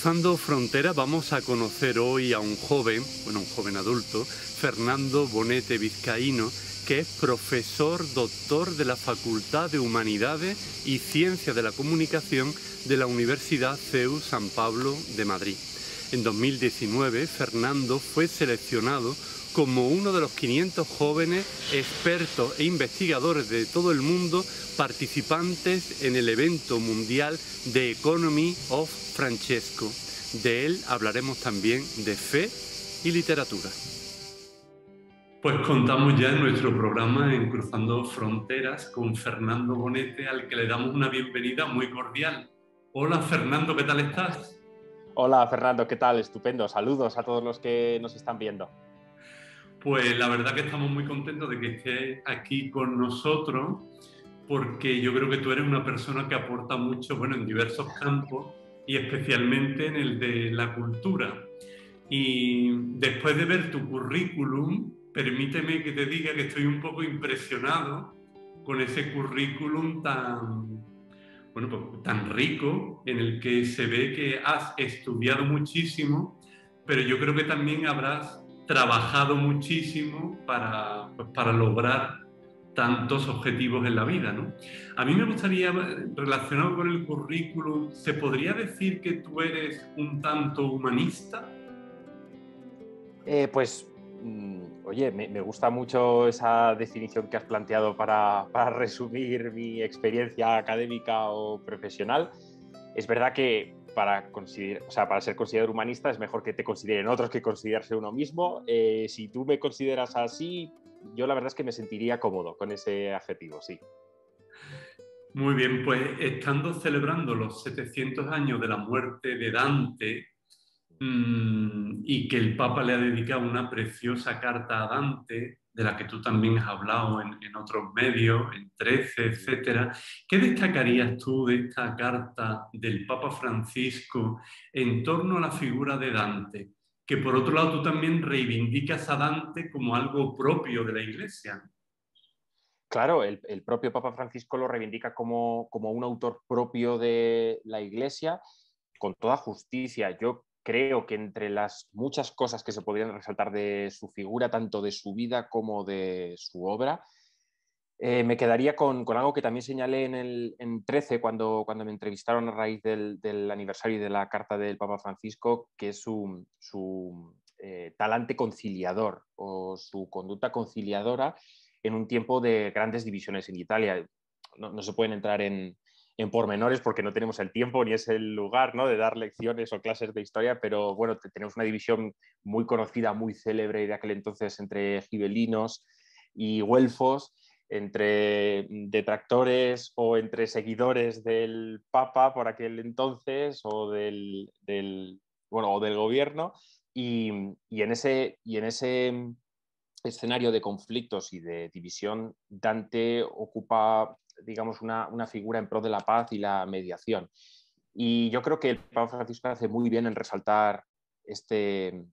Cruzando Fronteras vamos a conocer hoy a un joven, bueno, un joven adulto, Fernando Bonete Vizcaíno, que es profesor doctor de la Facultad de Humanidades y Ciencias de la Comunicación de la Universidad CEU San Pablo de Madrid. En 2019, Fernando fue seleccionado como uno de los 500 jóvenes expertos e investigadores de todo el mundo participantes en el evento mundial The Economy of Francesco. De él hablaremos también de fe y literatura. Pues contamos ya en nuestro programa en Cruzando Fronteras con Fernando Bonete, al que le damos una bienvenida muy cordial. Hola Fernando, ¿qué tal estás? Hola Fernando, ¿qué tal? Estupendo. Saludos a todos los que nos están viendo. Pues la verdad que estamos muy contentos de que estés aquí con nosotros, porque yo creo que tú eres una persona que aporta mucho, bueno, en diversos campos y especialmente en el de la cultura. Y después de ver tu currículum, permíteme que te diga que estoy un poco impresionado con ese currículum tan, bueno, pues, tan rico, en el que se ve que has estudiado muchísimo, pero yo creo que también habrás trabajado muchísimo para lograr tantos objetivos en la vida, ¿no? A mí me gustaría, relacionado con el currículum, ¿se podría decir que tú eres un tanto humanista? Oye, me gusta mucho esa definición que has planteado para resumir mi experiencia académica o profesional. Es verdad que para ser considerado humanista es mejor que te consideren otros que considerarse uno mismo. Si tú me consideras así, yo la verdad es que me sentiría cómodo con ese adjetivo, sí. Muy bien, pues estando celebrando los 700 años de la muerte de Dante, y que el Papa le ha dedicado una preciosa carta a Dante, de la que tú también has hablado en otros medios, en 13, etcétera. ¿Qué destacarías tú de esta carta del Papa Francisco en torno a la figura de Dante? Que por otro lado tú también reivindicas a Dante como algo propio de la Iglesia. Claro, el propio Papa Francisco lo reivindica como un autor propio de la Iglesia, con toda justicia. Yo creo que entre las muchas cosas que se podrían resaltar de su figura, tanto de su vida como de su obra, me quedaría con algo que también señalé en 13, cuando me entrevistaron a raíz del aniversario de la carta del Papa Francisco, que es su talante conciliador o su conducta conciliadora en un tiempo de grandes divisiones en Italia. No se pueden entrar en pormenores porque no tenemos el tiempo ni es el lugar, ¿no?, de dar lecciones o clases de historia, pero bueno, tenemos una división muy conocida, muy célebre de aquel entonces entre gibelinos y güelfos, entre detractores o entre seguidores del Papa por aquel entonces o o del gobierno, y en ese escenario de conflictos y de división, Dante ocupa, digamos, una figura en pro de la paz y la mediación. Y yo creo que el Papa Francisco hace muy bien en resaltar este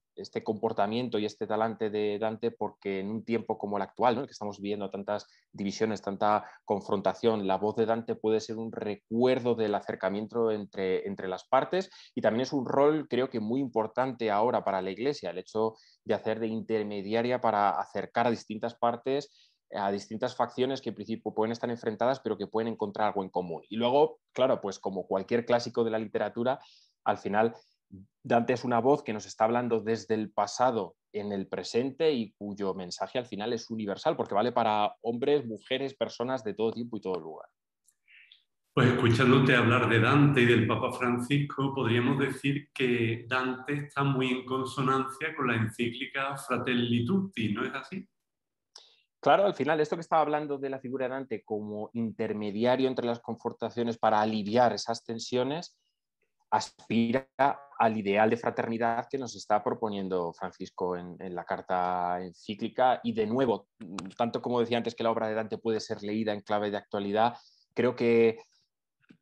comportamiento y este talante de Dante, porque en un tiempo como el actual, ¿no?, en el que estamos viviendo tantas divisiones, tanta confrontación, la voz de Dante puede ser un recuerdo del acercamiento entre las partes, y también es un rol, creo que muy importante ahora para la Iglesia, el hecho de hacer de intermediaria para acercar a distintas partes, a distintas facciones que en principio pueden estar enfrentadas, pero que pueden encontrar algo en común. Y luego, claro, pues como cualquier clásico de la literatura, al final Dante es una voz que nos está hablando desde el pasado en el presente y cuyo mensaje al final es universal, porque vale para hombres, mujeres, personas de todo tiempo y todo lugar. Pues escuchándote hablar de Dante y del Papa Francisco, podríamos decir que Dante está muy en consonancia con la encíclica Fratelli Tutti, ¿no es así? Claro, al final, esto que estaba hablando de la figura de Dante como intermediario entre las confrontaciones para aliviar esas tensiones, aspira al ideal de fraternidad que nos está proponiendo Francisco en la carta encíclica. Y de nuevo, tanto como decía antes que la obra de Dante puede ser leída en clave de actualidad, creo que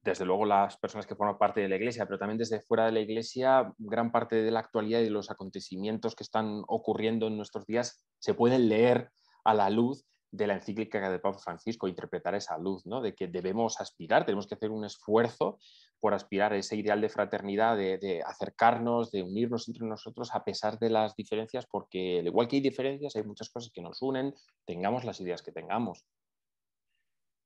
desde luego las personas que forman parte de la Iglesia, pero también desde fuera de la Iglesia, gran parte de la actualidad y de los acontecimientos que están ocurriendo en nuestros días se pueden leer a la luz de la encíclica del Papa Francisco, interpretar esa luz, ¿no?, de que debemos aspirar, tenemos que hacer un esfuerzo por aspirar a ese ideal de fraternidad, de acercarnos, de unirnos entre nosotros a pesar de las diferencias, porque al igual que hay diferencias, hay muchas cosas que nos unen, tengamos las ideas que tengamos.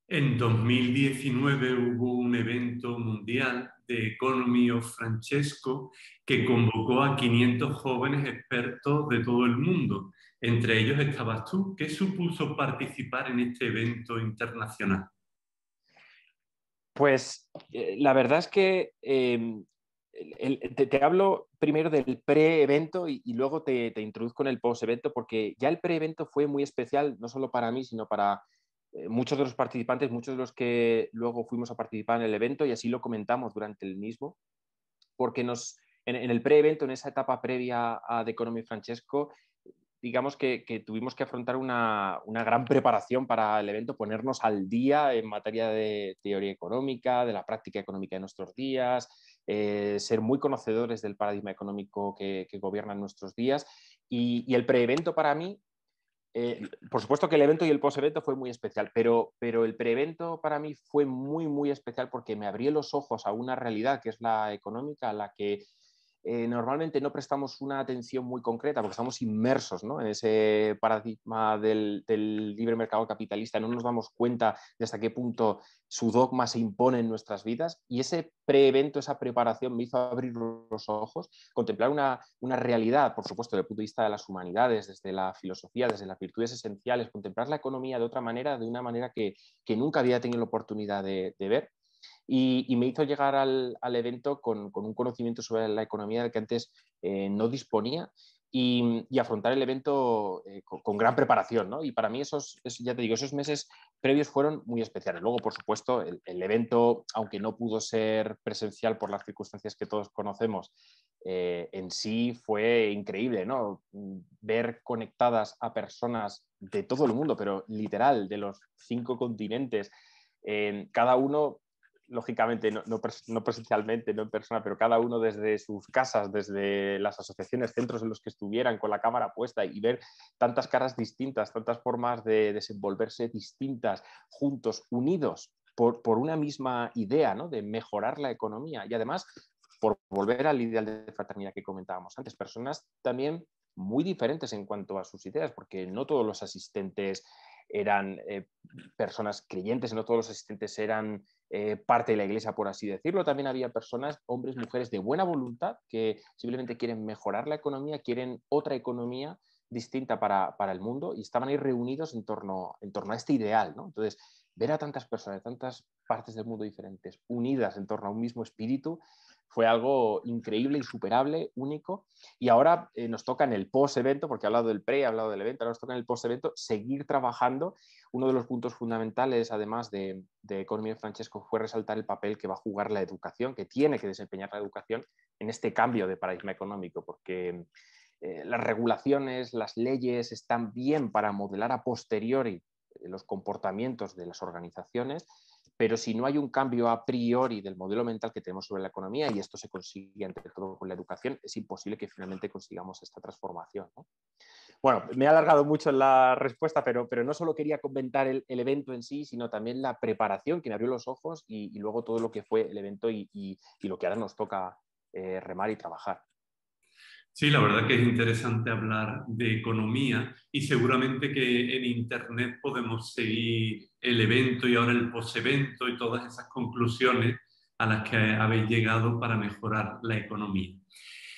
En 2019 hubo un evento mundial de Economy of Francesco que convocó a 500 jóvenes expertos de todo el mundo. Entre ellos estabas tú. ¿Qué supuso participar en este evento internacional? Pues la verdad es que te hablo primero del pre-evento y luego te introduzco en el post-evento, porque ya el pre-evento fue muy especial, no solo para mí, sino para muchos de los participantes, muchos de los que luego fuimos a participar en el evento, y así lo comentamos durante el mismo, porque en el pre-evento, en esa etapa previa a The Economy Francesco, digamos que tuvimos que afrontar una gran preparación para el evento, ponernos al día en materia de teoría económica, de la práctica económica de nuestros días, ser muy conocedores del paradigma económico que gobierna en nuestros días. Y el pre-evento para mí, por supuesto que el evento y el post-evento fue muy especial, pero el pre-evento para mí fue muy, muy especial porque me abrió los ojos a una realidad que es la económica, a la que normalmente no prestamos una atención muy concreta porque estamos inmersos, ¿no?, en ese paradigma del libre mercado capitalista, no nos damos cuenta de hasta qué punto su dogma se impone en nuestras vidas, y ese pre-evento, esa preparación me hizo abrir los ojos, contemplar una realidad, por supuesto, desde el punto de vista de las humanidades, desde la filosofía, desde las virtudes esenciales, contemplar la economía de otra manera, de una manera que nunca había tenido la oportunidad de ver. Y me hizo llegar al evento con un conocimiento sobre la economía del que antes no disponía, y afrontar el evento con gran preparación, ¿no? Y para mí ya te digo, esos meses previos fueron muy especiales. Luego, por supuesto, el evento, aunque no pudo ser presencial por las circunstancias que todos conocemos, en sí fue increíble, ¿no? Ver conectadas a personas de todo el mundo, pero literal, de los 5 continentes, cada uno lógicamente, no presencialmente, no en persona, pero cada uno desde sus casas, desde las asociaciones, centros en los que estuvieran, con la cámara puesta, y ver tantas caras distintas, tantas formas de desenvolverse distintas, juntos, unidos por una misma idea, ¿no?, de mejorar la economía. Y además, por volver al ideal de fraternidad que comentábamos antes, personas también muy diferentes en cuanto a sus ideas, porque no todos los asistentes eran personas creyentes, no todos los asistentes eran parte de la iglesia, por así decirlo. También había personas, hombres, mujeres de buena voluntad, que simplemente quieren mejorar la economía, quieren otra economía distinta para el mundo, y estaban ahí reunidos en torno a este ideal, ¿no? Entonces, ver a tantas personas de tantas partes del mundo diferentes unidas en torno a un mismo espíritu fue algo increíble, insuperable, único. Y ahora nos toca en el post-evento, porque he hablado del pre, he hablado del evento, ahora nos toca en el post-evento seguir trabajando. Uno de los puntos fundamentales, además de Economía de Francesco, fue resaltar el papel que va a jugar la educación, que tiene que desempeñar la educación en este cambio de paradigma económico, porque las regulaciones, las leyes están bien para modelar a posteriori los comportamientos de las organizaciones, pero si no hay un cambio a priori del modelo mental que tenemos sobre la economía, y esto se consigue ante todo con la educación, es imposible que finalmente consigamos esta transformación, ¿no? Bueno, me he alargado mucho en la respuesta, pero no solo quería comentar el evento en sí, sino también la preparación que me abrió los ojos, y luego todo lo que fue el evento y lo que ahora nos toca remar y trabajar. Sí, la verdad que es interesante hablar de economía y seguramente que en Internet podemos seguir el evento y ahora el post-evento y todas esas conclusiones a las que habéis llegado para mejorar la economía.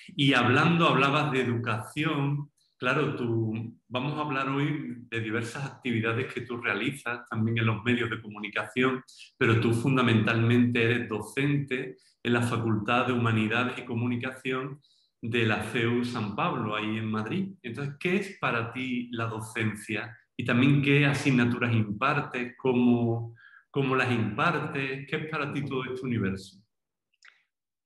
Y hablabas de educación, claro, vamos a hablar hoy de diversas actividades que tú realizas también en los medios de comunicación, pero tú fundamentalmente eres docente en la Facultad de Humanidades y Comunicación de la CEU San Pablo, ahí en Madrid. Entonces, ¿qué es para ti la docencia? Y también qué asignaturas impartes, cómo las impartes, qué es para ti todo este universo.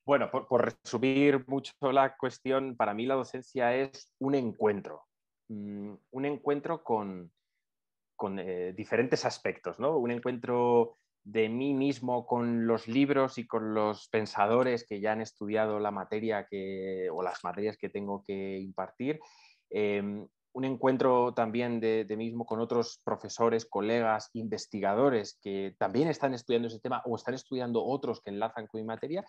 Bueno, por resumir mucho la cuestión, para mí la docencia es un encuentro, un encuentro con diferentes aspectos, ¿no? Un encuentro de mí mismo con los libros y con los pensadores que ya han estudiado la materia o las materias que tengo que impartir, un encuentro también de mismo con otros profesores, colegas, investigadores que también están estudiando ese tema o están estudiando otros que enlazan con mi materia,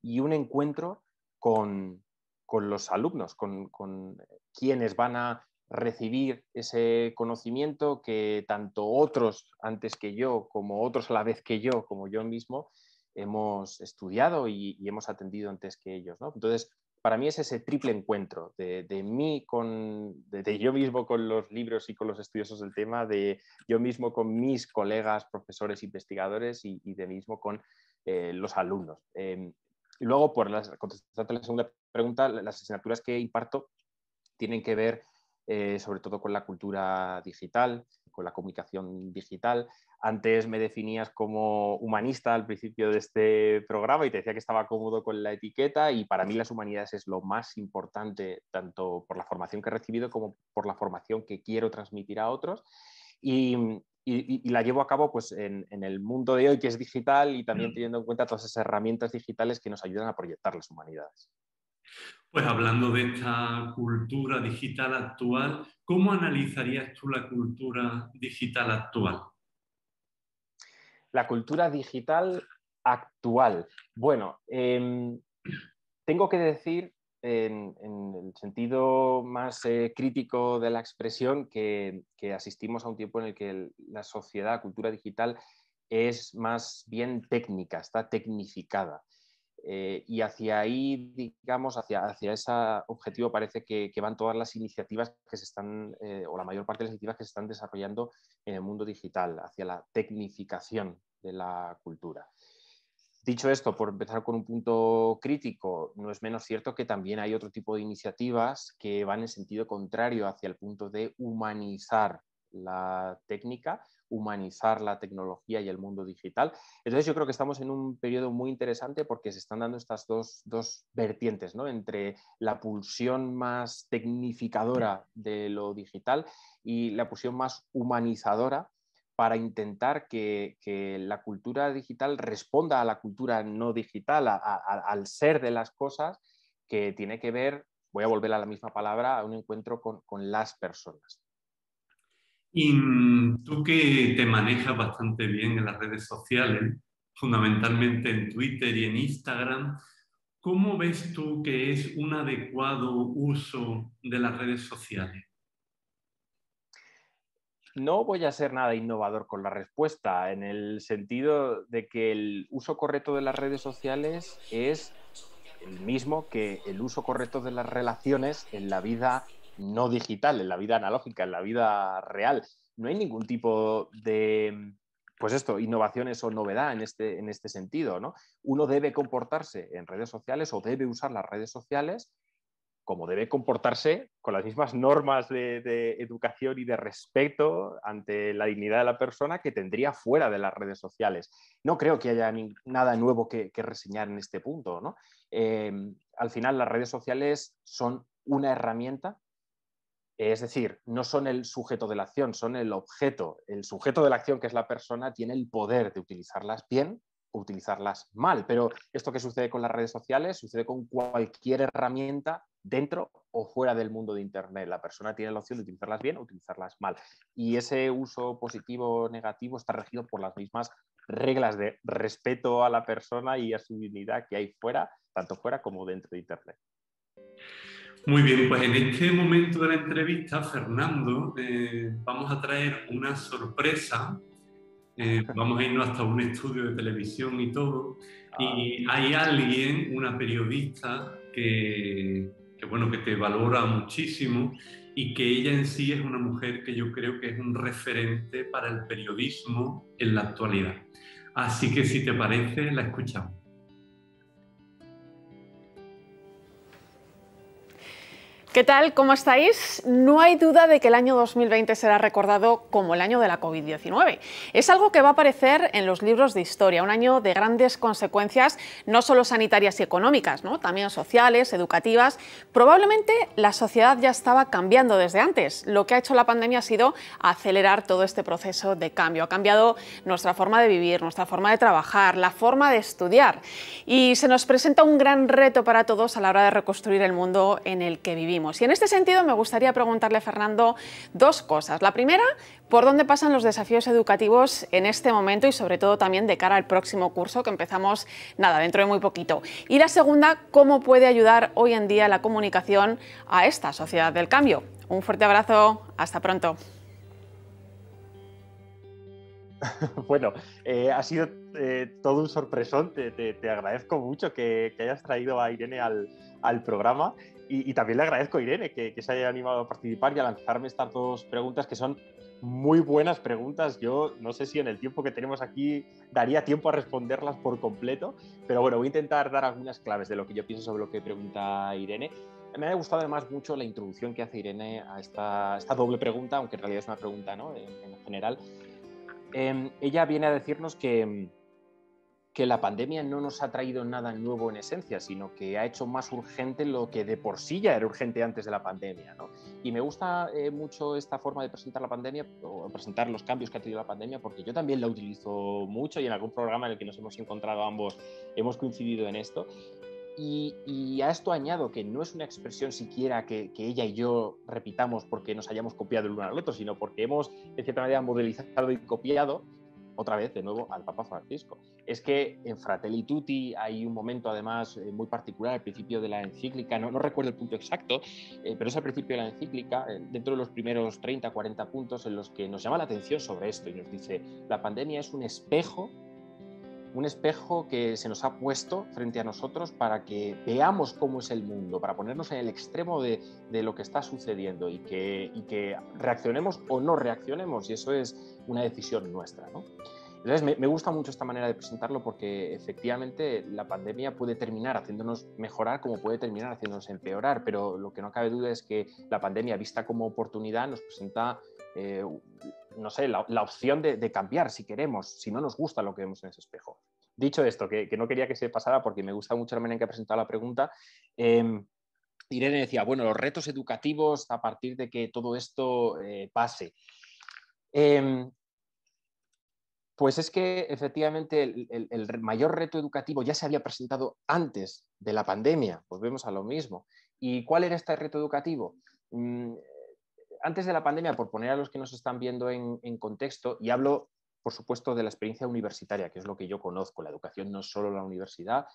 y un encuentro con los alumnos, con quienes van a recibir ese conocimiento que tanto otros antes que yo, como otros a la vez que yo, como yo mismo, hemos estudiado y hemos atendido antes que ellos, ¿no? Entonces, para mí es ese triple encuentro de mí de yo mismo con los libros y con los estudiosos del tema, de yo mismo con mis colegas, profesores, investigadores y de mismo con los alumnos. Y luego, contestando la segunda pregunta, las asignaturas que imparto tienen que ver sobre todo con la cultura digital, con la comunicación digital. Antes me definías como humanista al principio de este programa y te decía que estaba cómodo con la etiqueta, y para mí las humanidades es lo más importante, tanto por la formación que he recibido como por la formación que quiero transmitir a otros. Y la llevo a cabo pues, en el mundo de hoy, que es digital, y también teniendo en cuenta todas esas herramientas digitales que nos ayudan a proyectar las humanidades. Pues hablando de esta cultura digital actual, ¿cómo analizarías tú la cultura digital actual? La cultura digital actual. Bueno, tengo que decir, en el sentido más crítico de la expresión, que asistimos a un tiempo en el que la sociedad, la cultura digital, es más bien técnica, está tecnificada. Y hacia ahí, digamos, hacia ese objetivo parece que van todas las iniciativas que se están, o la mayor parte de las iniciativas que se están desarrollando en el mundo digital, hacia la tecnificación de la cultura. Dicho esto, por empezar con un punto crítico, no es menos cierto que también hay otro tipo de iniciativas que van en sentido contrario, hacia el punto de humanizar la técnica, humanizar la tecnología y el mundo digital. Entonces yo creo que estamos en un periodo muy interesante porque se están dando estas dos vertientes, ¿no? Entre la pulsión más tecnificadora de lo digital y la pulsión más humanizadora, para intentar que la cultura digital responda a la cultura no digital, al ser de las cosas, que tiene que ver, voy a volver a la misma palabra, a un encuentro con las personas. Y tú, que te manejas bastante bien en las redes sociales, fundamentalmente en Twitter y en Instagram, ¿cómo ves tú que es un adecuado uso de las redes sociales? No voy a ser nada innovador con la respuesta, en el sentido de que el uso correcto de las redes sociales es el mismo que el uso correcto de las relaciones en la vida no digital, en la vida analógica, en la vida real. No hay ningún tipo de, pues esto, innovaciones o novedad en este sentido, ¿no? Uno debe comportarse en redes sociales o debe usar las redes sociales como debe comportarse, con las mismas normas de educación y de respeto ante la dignidad de la persona que tendría fuera de las redes sociales. No creo que haya nada nuevo que reseñar en este punto, ¿no? Al final, las redes sociales son una herramienta, es decir, no son el sujeto de la acción, son el objeto. El sujeto de la acción, que es la persona, tiene el poder de utilizarlas bien o utilizarlas mal. Pero esto que sucede con las redes sociales sucede con cualquier herramienta dentro o fuera del mundo de Internet. La persona tiene la opción de utilizarlas bien o utilizarlas mal. Y ese uso positivo o negativo está regido por las mismas reglas de respeto a la persona y a su dignidad que hay fuera, tanto fuera como dentro de Internet. Muy bien, pues en este momento de la entrevista, Fernando, vamos a traer una sorpresa. Vamos a irnos hasta un estudio de televisión y todo. Y hay alguien, una periodista, bueno, que te valora muchísimo, y que ella en sí es una mujer que yo creo que es un referente para el periodismo en la actualidad. Así que, si te parece, la escuchamos. ¿Qué tal? ¿Cómo estáis? No hay duda de que el año 2020 será recordado como el año de la COVID-19. Es algo que va a aparecer en los libros de historia, un año de grandes consecuencias, no solo sanitarias y económicas, ¿no? También sociales, educativas. Probablemente la sociedad ya estaba cambiando desde antes. Lo que ha hecho la pandemia ha sido acelerar todo este proceso de cambio. Ha cambiado nuestra forma de vivir, nuestra forma de trabajar, la forma de estudiar. Y se nos presenta un gran reto para todos a la hora de reconstruir el mundo en el que vivimos. tenemos. Y en este sentido me gustaría preguntarle a Fernando dos cosas. La primera, ¿por dónde pasan los desafíos educativos en este momento y sobre todo también de cara al próximo curso que empezamos, nada, dentro de muy poquito? Y la segunda, ¿cómo puede ayudar hoy en día la comunicación a esta sociedad del cambio? Un fuerte abrazo, hasta pronto. Bueno, ha sido todo un sorpresón. Te agradezco mucho que hayas traído a Irene al programa y también le agradezco a Irene que se haya animado a participar y a lanzarme estas dos preguntas que son muy buenas preguntas. Yo no sé si en el tiempo que tenemos aquí daría tiempo a responderlas por completo, pero bueno, voy a intentar dar algunas claves de lo que yo pienso sobre lo que pregunta Irene. Me ha gustado además mucho la introducción que hace Irene a esta doble pregunta, aunque en realidad es una pregunta, ¿no?, en general. Ella viene a decirnos que la pandemia no nos ha traído nada nuevo en esencia, sino que ha hecho más urgente lo que de por sí ya era urgente antes de la pandemia, ¿no? Y me gusta mucho esta forma de presentar la pandemia, o presentar los cambios que ha tenido la pandemia, porque yo también la utilizo mucho y en algún programa en el que nos hemos encontrado ambos hemos coincidido en esto. Y a esto añado que no es una expresión siquiera que ella y yo repitamos porque nos hayamos copiado el uno al otro, sino porque hemos, de cierta manera, modelizado y copiado, otra vez, de nuevo, al Papa Francisco. Es que en Fratelli Tutti hay un momento, además, muy particular, al principio de la encíclica, no recuerdo el punto exacto, pero es al principio de la encíclica, dentro de los primeros 30, 40 puntos, en los que nos llama la atención sobre esto y nos dice: la pandemia es un espejo que se nos ha puesto frente a nosotros para que veamos cómo es el mundo, para ponernos en el extremo de lo que está sucediendo y que reaccionemos o no reaccionemos, y eso es una decisión nuestra, ¿no? Entonces me gusta mucho esta manera de presentarlo porque efectivamente la pandemia puede terminar haciéndonos mejorar como puede terminar haciéndonos empeorar, pero lo que no cabe duda es que la pandemia, vista como oportunidad, nos presenta no sé, la opción de cambiar si queremos, si no nos gusta lo que vemos en ese espejo. Dicho esto, que no quería que se pasara porque me gusta mucho la manera en que ha presentado la pregunta, Irene decía, bueno, los retos educativos a partir de que todo esto pase. Pues es que efectivamente el mayor reto educativo ya se había presentado antes de la pandemia, pues vemos a lo mismo. ¿Y cuál era este reto educativo? Antes de la pandemia, por poner a los que nos están viendo en contexto, y hablo, por supuesto, de la experiencia universitaria, que es lo que yo conozco. La educación no es solo la universidad,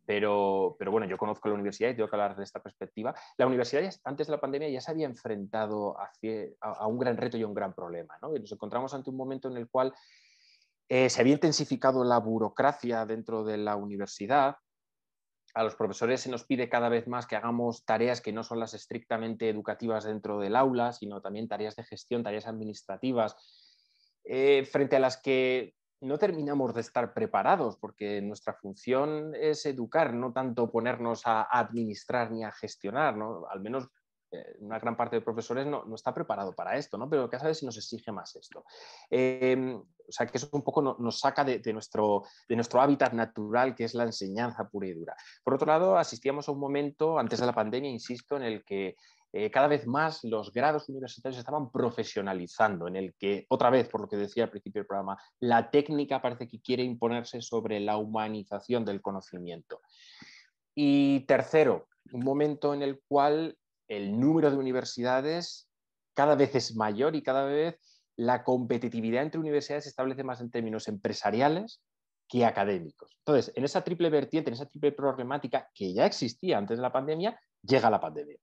pero bueno, yo conozco la universidad y tengo que hablar de esta perspectiva. La universidad antes de la pandemia ya se había enfrentado a un gran reto y a un gran problema, ¿no? Y nos encontramos ante un momento en el cual se había intensificado la burocracia dentro de la universidad. A los profesores se nos pide cada vez más que hagamos tareas que no son las estrictamente educativas dentro del aula, sino también tareas de gestión, tareas administrativas, frente a las que no terminamos de estar preparados, porque nuestra función es educar, no tanto ponernos a administrar ni a gestionar, ¿no? Al menos una gran parte de profesores no está preparado para esto, ¿no? Pero cada vez se nos exige más esto. O sea, que eso un poco nos saca de nuestro hábitat natural, que es la enseñanza pura y dura. Por otro lado, asistíamos a un momento, antes de la pandemia, insisto, en el que cada vez más los grados universitarios se estaban profesionalizando, en el que, otra vez, por lo que decía al principio del programa, la técnica parece que quiere imponerse sobre la humanización del conocimiento. Y tercero, un momento en el cual el número de universidades cada vez es mayor y cada vez la competitividad entre universidades se establece más en términos empresariales que académicos. Entonces, en esa triple vertiente, en esa triple problemática que ya existía antes de la pandemia, llega la pandemia.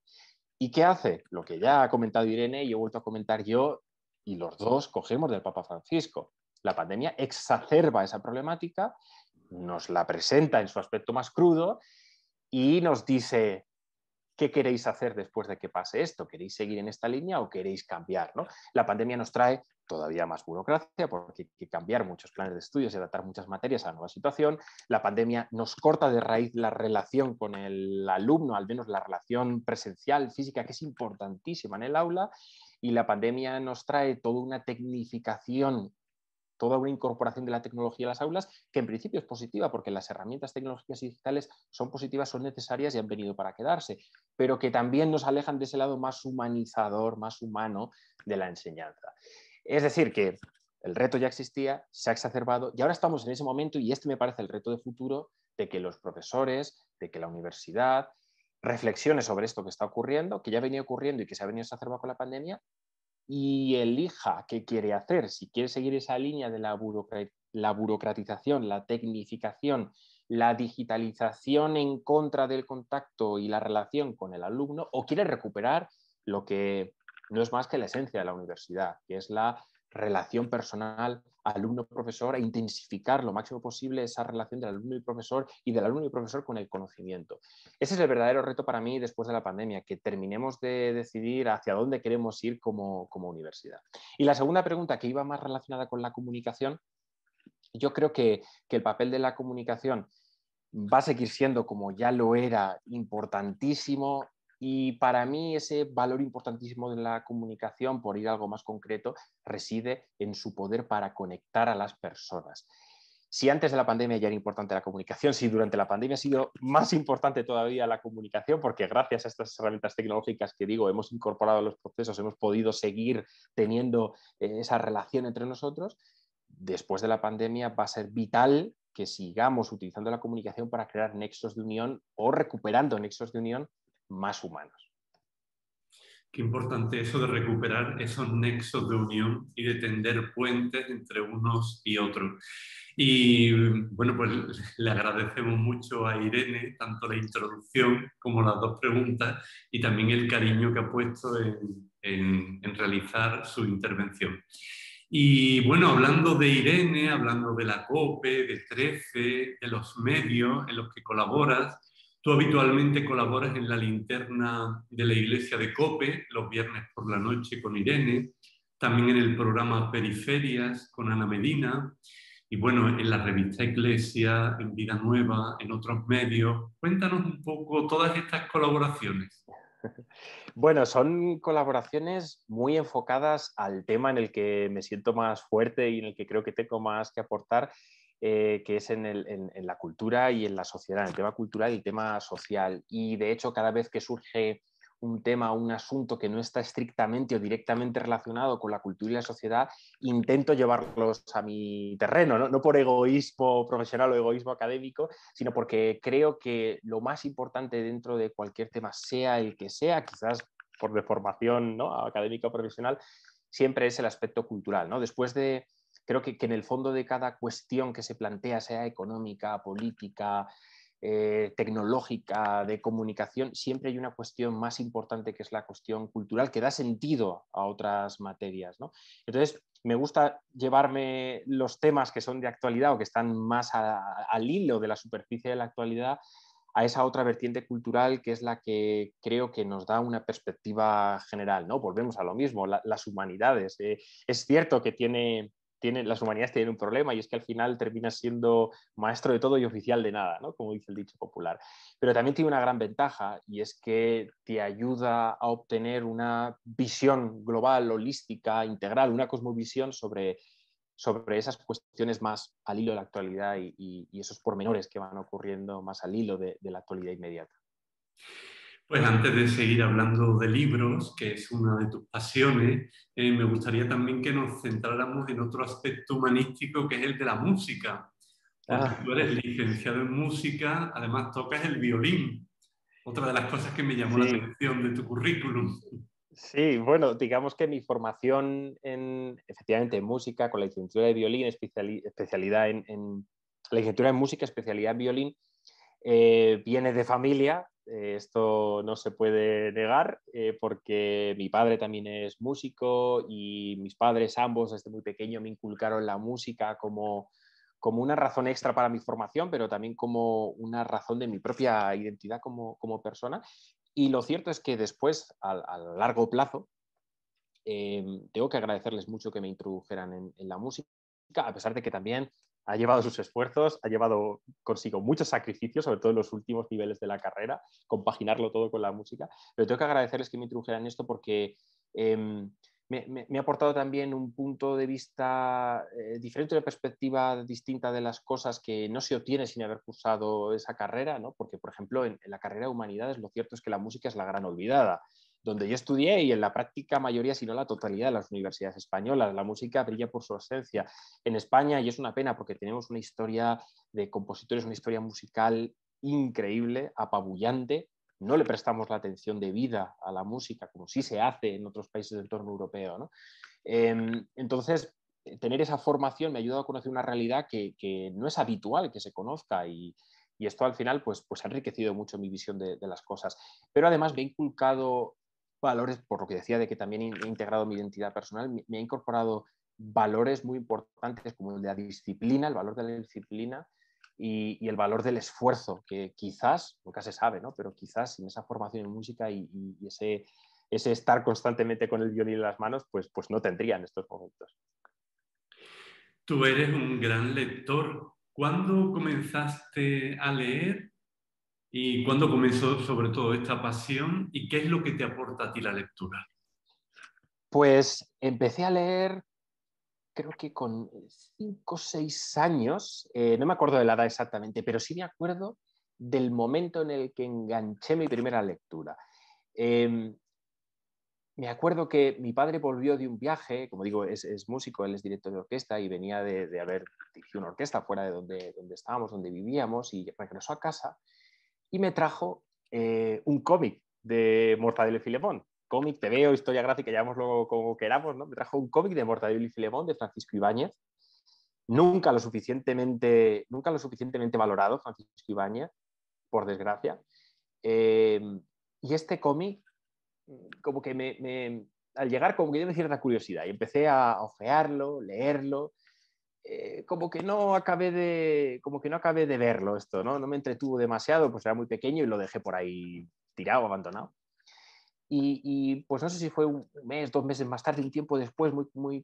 ¿Y qué hace? Lo que ya ha comentado Irene y he vuelto a comentar yo, y los dos cogemos del Papa Francisco. La pandemia exacerba esa problemática, nos la presenta en su aspecto más crudo y nos dice: ¿qué queréis hacer después de que pase esto? ¿Queréis seguir en esta línea o queréis cambiar, ¿no? La pandemia nos trae todavía más burocracia porque hay que cambiar muchos planes de estudios y adaptar muchas materias a la nueva situación. La pandemia nos corta de raíz la relación con el alumno, al menos la relación presencial, física, que es importantísima en el aula. Y la pandemia nos trae toda una tecnificación, toda una incorporación de la tecnología a las aulas, que en principio es positiva porque las herramientas tecnológicas y digitales son positivas, son necesarias y han venido para quedarse, pero que también nos alejan de ese lado más humanizador, más humano de la enseñanza. Es decir, que el reto ya existía, se ha exacerbado y ahora estamos en ese momento, y este me parece el reto de futuro, de que los profesores, de que la universidad reflexiones sobre esto que está ocurriendo, que ya venía ocurriendo y que se ha venido exacerbando con la pandemia, y elija qué quiere hacer. Si quiere seguir esa línea de la burocratización, la tecnificación, la digitalización en contra del contacto y la relación con el alumno, o quiere recuperar lo que no es más que la esencia de la universidad, que es la relación personal alumno-profesor, e intensificar lo máximo posible esa relación del alumno y profesor y del alumno y profesor con el conocimiento. Ese es el verdadero reto para mí después de la pandemia, que terminemos de decidir hacia dónde queremos ir como universidad. Y la segunda pregunta, que iba más relacionada con la comunicación, yo creo que el papel de la comunicación va a seguir siendo, como ya lo era, importantísimo. Y para mí ese valor importantísimo de la comunicación, por ir a algo más concreto, reside en su poder para conectar a las personas. Si antes de la pandemia ya era importante la comunicación, si durante la pandemia ha sido más importante todavía la comunicación, porque gracias a estas herramientas tecnológicas que digo, hemos incorporado a los procesos, hemos podido seguir teniendo esa relación entre nosotros, después de la pandemia va a ser vital que sigamos utilizando la comunicación para crear nexos de unión o recuperando nexos de unión más humanos. Qué importante eso de recuperar esos nexos de unión y de tender puentes entre unos y otros. Y bueno, pues le agradecemos mucho a Irene tanto la introducción como las dos preguntas y también el cariño que ha puesto en realizar su intervención. Y bueno, hablando de Irene, hablando de la COPE, de 13, de los medios en los que colaboras, tú habitualmente colaboras en la linterna de la iglesia de COPE, los viernes por la noche con Irene, también en el programa Periferias con Ana Medina, y bueno, en la revista Iglesia, en Vida Nueva, en otros medios. Cuéntanos un poco todas estas colaboraciones. Bueno, son colaboraciones muy enfocadas al tema en el que me siento más fuerte y en el que creo que tengo más que aportar, que es en la cultura y en la sociedad, en el tema cultural y el tema social. Y de hecho, cada vez que surge un tema, un asunto que no está estrictamente o directamente relacionado con la cultura y la sociedad, intento llevarlos a mi terreno, ¿no? No por egoísmo profesional o egoísmo académico, sino porque creo que lo más importante dentro de cualquier tema, sea el que sea, quizás por deformación, ¿no?, académica o profesional, siempre es el aspecto cultural, ¿no? Creo que en el fondo de cada cuestión que se plantea, sea económica, política, tecnológica, de comunicación, siempre hay una cuestión más importante, que es la cuestión cultural, que da sentido a otras materias, ¿no? Entonces, me gusta llevarme los temas que son de actualidad o que están más al hilo de la superficie de la actualidad a esa otra vertiente cultural, que es la que creo que nos da una perspectiva general, ¿no? Volvemos a lo mismo, las humanidades. Es cierto que las humanidades tienen un problema, y es que al final terminas siendo maestro de todo y oficial de nada, ¿no?, como dice el dicho popular. Pero también tiene una gran ventaja, y es que te ayuda a obtener una visión global, holística, integral, una cosmovisión sobre esas cuestiones más al hilo de la actualidad y esos pormenores que van ocurriendo más al hilo de la actualidad inmediata. Pues antes de seguir hablando de libros, que es una de tus pasiones, me gustaría también que nos centráramos en otro aspecto humanístico, que es el de la música. Porque tú eres licenciado en música, además tocas el violín. Otra de las cosas que me llamó la Sí. atención de tu currículum. Sí, bueno, digamos que mi formación efectivamente en música, con la licenciatura de violín, especialidad en la licenciatura en música, especialidad en violín, viene de familia. Esto no se puede negar, porque mi padre también es músico, y mis padres ambos desde muy pequeño me inculcaron la música como una razón extra para mi formación, pero también como una razón de mi propia identidad como persona. Y lo cierto es que después, a largo plazo, tengo que agradecerles mucho que me introdujeran en la música, a pesar de que también ha llevado sus esfuerzos, ha llevado consigo muchos sacrificios, sobre todo en los últimos niveles de la carrera, compaginarlo todo con la música. Pero tengo que agradecerles que me introdujeran esto, porque me ha aportado también un punto de vista diferente, una perspectiva distinta de las cosas, que no se obtiene sin haber cursado esa carrera, ¿no? Porque, por ejemplo, en la carrera de Humanidades, lo cierto es que la música es la gran olvidada. Donde yo estudié, y en la práctica mayoría, si no la totalidad de las universidades españolas, la música brilla por su ausencia en España, y es una pena, porque tenemos una historia de compositores, una historia musical increíble, apabullante, no le prestamos la atención debida a la música, como sí se hace en otros países del entorno europeo, ¿no? Entonces, tener esa formación me ha ayudado a conocer una realidad que no es habitual que se conozca y esto al final pues ha enriquecido mucho mi visión de las cosas. Pero además me ha inculcado valores, por lo que decía de que también he integrado mi identidad personal, me ha incorporado valores muy importantes como el de la disciplina, el valor de la disciplina y el valor del esfuerzo, que quizás, nunca se sabe, ¿no? Pero quizás sin esa formación en música y ese estar constantemente con el violín en las manos, pues no tendría en estos momentos. Tú eres un gran lector. ¿Cuándo comenzaste a leer y cuándo comenzó sobre todo esta pasión y qué es lo que te aporta a ti la lectura? Pues empecé a leer, creo que con 5 o 6 años, no me acuerdo de la edad exactamente, pero sí me acuerdo del momento en el que enganché mi primera lectura. Me acuerdo que mi padre volvió de un viaje, como digo, es músico, él es director de orquesta y venía de haber dirigido una orquesta fuera de donde estábamos, donde vivíamos, y regresó a casa y me trajo un cómic de Mortadelo y Filemón. Cómic, TVO, historia gráfica, llamémoslo como queramos, ¿no? Me trajo un cómic de Mortadelo y Filemón de Francisco Ibáñez, nunca lo suficientemente valorado, Francisco Ibáñez, por desgracia. Y este cómic como que al llegar como que yo me cierta curiosidad y empecé a ojearlo, leerlo, como que no acabé de verlo esto, ¿no? No me entretuvo demasiado, pues era muy pequeño y lo dejé por ahí tirado, abandonado. Y pues no sé si fue un mes, 2 meses más tarde, un tiempo después, muy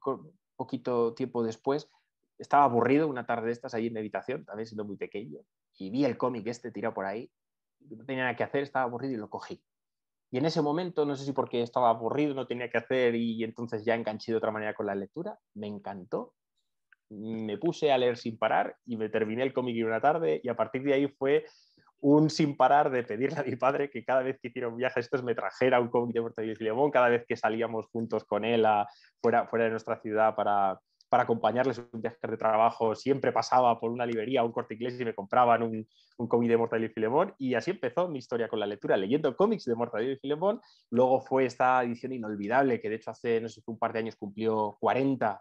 poquito tiempo después, estaba aburrido una tarde de estas ahí en mi habitación, también siendo muy pequeño, y vi el cómic este tirado por ahí, no tenía nada que hacer, estaba aburrido y lo cogí. Y en ese momento, no sé si porque estaba aburrido, no tenía que hacer y entonces ya enganché de otra manera con la lectura, me encantó, me puse a leer sin parar y me terminé el cómic en una tarde y a partir de ahí fue un sin parar de pedirle a mi padre que cada vez que hiciera un viaje estos me trajera un cómic de Mortadelo y Filemón, cada vez que salíamos juntos con él fuera de nuestra ciudad para acompañarles en un viaje de trabajo, siempre pasaba por una librería o un Corte Inglés y me compraban un cómic de Mortadelo y Filemón, y así empezó mi historia con la lectura, leyendo cómics de Mortadelo y Filemón. Luego fue esta edición inolvidable, que de hecho hace, no sé, un par de años cumplió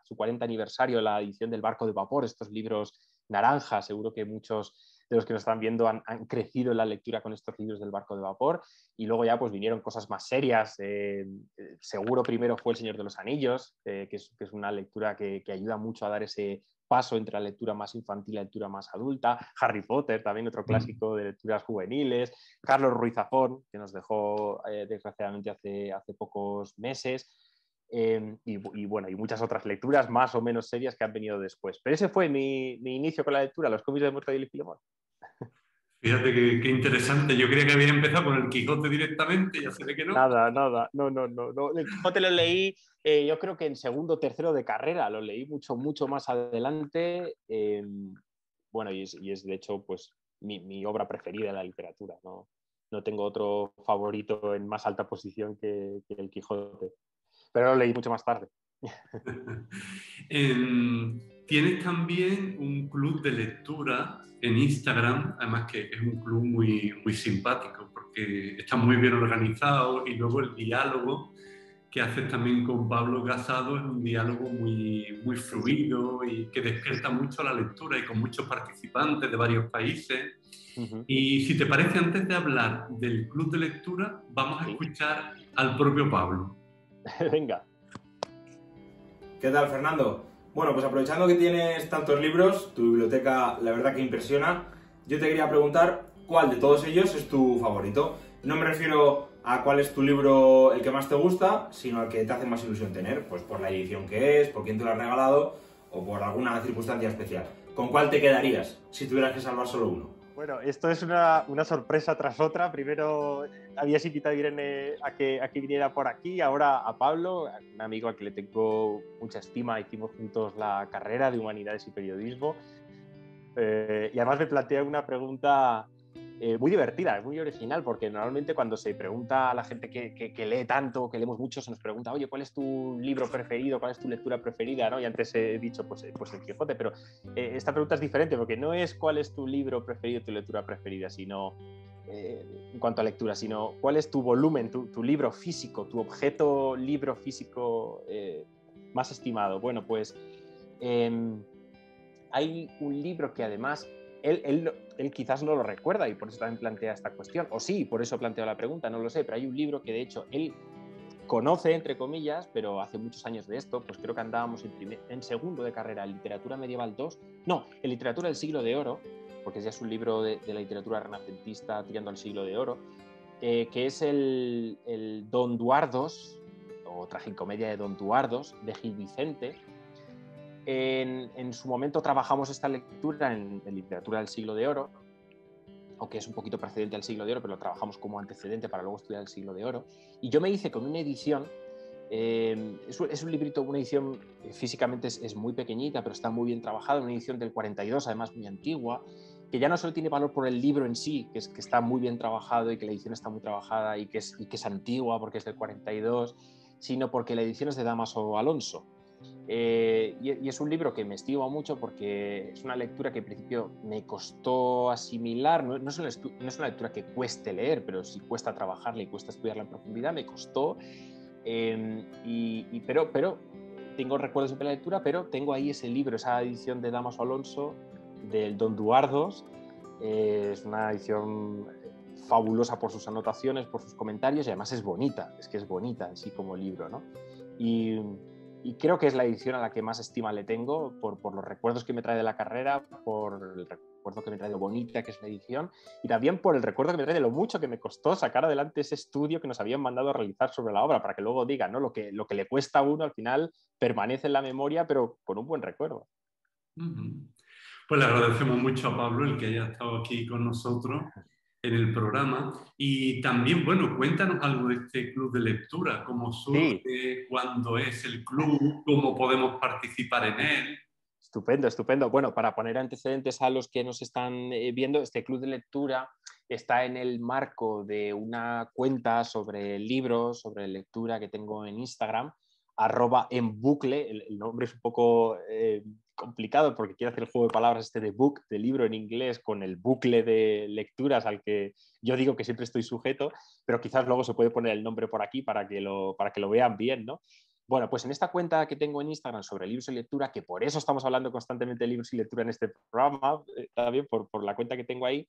su 40 aniversario, la edición del Barco de Vapor, estos libros naranjas. Seguro que muchos de los que nos están viendo han crecido en la lectura con estos libros del Barco de Vapor, y luego ya pues vinieron cosas más serias. Seguro primero fue El Señor de los Anillos, que es una lectura que ayuda mucho a dar ese paso entre la lectura más infantil y la lectura más adulta. Harry Potter, también otro clásico de lecturas juveniles. Carlos Ruiz Zafón, que nos dejó desgraciadamente hace pocos meses. Y bueno, y muchas otras lecturas más o menos serias que han venido después. Pero ese fue mi inicio con la lectura, los cómics de Mortadelo y Filemón. Fíjate qué interesante. Yo creía que había empezado con el Quijote directamente, ya sé de que no. Nada. No. El Quijote lo leí, yo creo que en segundo o tercero de carrera, lo leí mucho más adelante. Bueno, y es de hecho pues mi obra preferida en la literatura. No tengo otro favorito en más alta posición que el Quijote. Pero lo leí mucho más tarde. Tienes también un club de lectura en Instagram, además que es un club muy simpático porque está muy bien organizado, y luego el diálogo que haces también con Pablo Casado es un diálogo muy fluido y que despierta mucho la lectura, y con muchos participantes de varios países. Y si te parece, antes de hablar del club de lectura, vamos a escuchar al propio Pablo. Venga. ¿Qué tal, Fernando? Bueno, pues aprovechando que tienes tantos libros, tu biblioteca la verdad que impresiona, yo te quería preguntar cuál de todos ellos es tu favorito. No me refiero a cuál es tu libro el que más te gusta, sino al que te hace más ilusión tener, pues por la edición que es, por quién te lo has regalado o por alguna circunstancia especial. ¿Con cuál te quedarías si tuvieras que salvar solo uno? Bueno, esto es una sorpresa tras otra. Primero habías invitado a Irene a que viniera por aquí, ahora a Pablo, un amigo al que le tengo mucha estima. Hicimos juntos la carrera de Humanidades y Periodismo. Y además me plantea una pregunta muy divertida, muy original, porque normalmente cuando se pregunta a la gente que lee tanto, que leemos mucho, se nos pregunta, oye, ¿cuál es tu libro preferido? ¿Cuál es tu lectura preferida? ¿No? Y antes he dicho, pues el Quijote, pero esta pregunta es diferente, porque no es cuál es tu libro preferido, tu lectura preferida, sino en cuanto a lectura, sino cuál es tu volumen, tu libro físico, tu objeto libro físico más estimado. Bueno, pues hay un libro que además él quizás no lo recuerda y por eso también plantea esta cuestión, o sí, por eso plantea la pregunta, no lo sé, pero hay un libro que de hecho él conoce, entre comillas, pero hace muchos años de esto, pues creo que andábamos en segundo de carrera, en Literatura Medieval 2, no, en Literatura del Siglo de Oro, porque ya es un libro de la literatura renacentista tirando al Siglo de Oro, que es el Don Duardos, o Tragicomedia de Don Duardos, de Gil Vicente. En su momento trabajamos esta lectura en Literatura del Siglo de Oro, aunque es un poquito precedente al Siglo de Oro, pero lo trabajamos como antecedente para luego estudiar el Siglo de Oro. Y yo me hice con una edición, es un librito, una edición físicamente es muy pequeñita, pero está muy bien trabajada, una edición del 42, además muy antigua, que ya no solo tiene valor por el libro en sí, que está muy bien trabajado y que la edición está muy trabajada y que es antigua porque es del 42, sino porque la edición es de Dámaso Alonso. Y es un libro que me estimo mucho porque es una lectura que en principio me costó asimilar, no es una lectura que cueste leer, pero sí cuesta trabajarla y cuesta estudiarla en profundidad, me costó, pero tengo recuerdos de la lectura, pero tengo ahí ese libro, esa edición de Dámaso Alonso, del Don Duardos, es una edición fabulosa por sus anotaciones, por sus comentarios y además es bonita, es que es bonita así como libro, ¿no? Y creo que es la edición a la que más estima le tengo por los recuerdos que me trae de la carrera, por el recuerdo que me trae de lo bonita que es la edición y también por el recuerdo que me trae de lo mucho que me costó sacar adelante ese estudio que nos habían mandado a realizar sobre la obra para que luego digan, ¿no? Lo que le cuesta a uno al final permanece en la memoria, pero con un buen recuerdo. Pues le agradecemos mucho a Pablo el que haya estado aquí con nosotros en el programa. Y también, bueno, cuéntanos algo de este club de lectura, cómo surge, Sí. cuándo es el club, cómo podemos participar en él. Estupendo, estupendo. Bueno, para poner antecedentes a los que nos están viendo, este club de lectura está en el marco de una cuenta sobre libros, sobre lectura que tengo en Instagram, @enbucle. El nombre es un poco complicado porque quiero hacer el juego de palabras de book, de libro en inglés, con el bucle de lecturas al que yo digo que siempre estoy sujeto, pero quizás luego se puede poner el nombre por aquí para que lo vean bien, ¿no? Bueno, pues en esta cuenta que tengo en Instagram sobre libros y lectura, que por eso estamos hablando constantemente de libros y lectura en este programa, también por la cuenta que tengo ahí,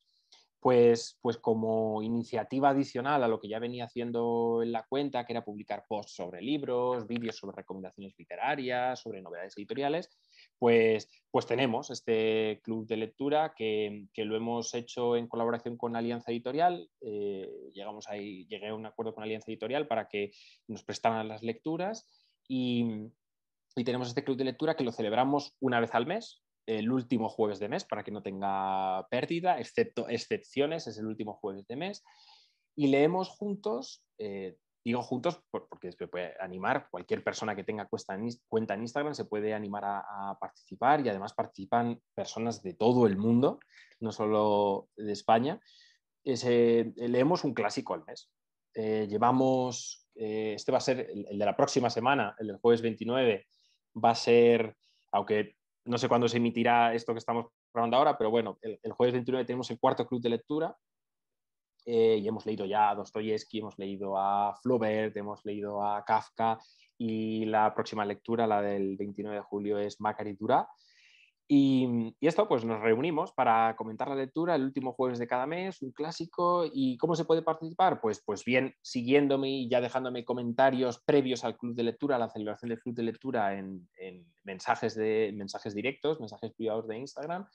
pues como iniciativa adicional a lo que ya venía haciendo en la cuenta, que era publicar posts sobre libros, vídeos sobre recomendaciones literarias, sobre novedades editoriales, pues tenemos este club de lectura que lo hemos hecho en colaboración con Alianza Editorial. Llegué a un acuerdo con Alianza Editorial para que nos prestaran las lecturas y tenemos este club de lectura que lo celebramos una vez al mes, el último jueves de mes, para que no tenga pérdida, excepto excepciones, es el último jueves de mes. Y leemos juntos, digo juntos porque se puede animar, cualquier persona que tenga cuenta en Instagram se puede animar a participar y además participan personas de todo el mundo, no solo de España. Leemos un clásico al mes. Llevamos, este va a ser el de la próxima semana, el del jueves 29, va a ser, aunque no sé cuándo se emitirá esto que estamos grabando ahora, pero bueno, el jueves 29 tenemos el cuarto club de lectura y hemos leído ya a Dostoyevsky, hemos leído a Flaubert, hemos leído a Kafka y la próxima lectura, la del 29 de julio, es Macari Durá. Y esto, pues nos reunimos para comentar la lectura el último jueves de cada mes, un clásico. ¿Y cómo se puede participar? Pues bien, siguiéndome y ya dejándome comentarios previos al club de lectura, a la celebración del club de lectura en mensajes directos, mensajes privados de Instagram.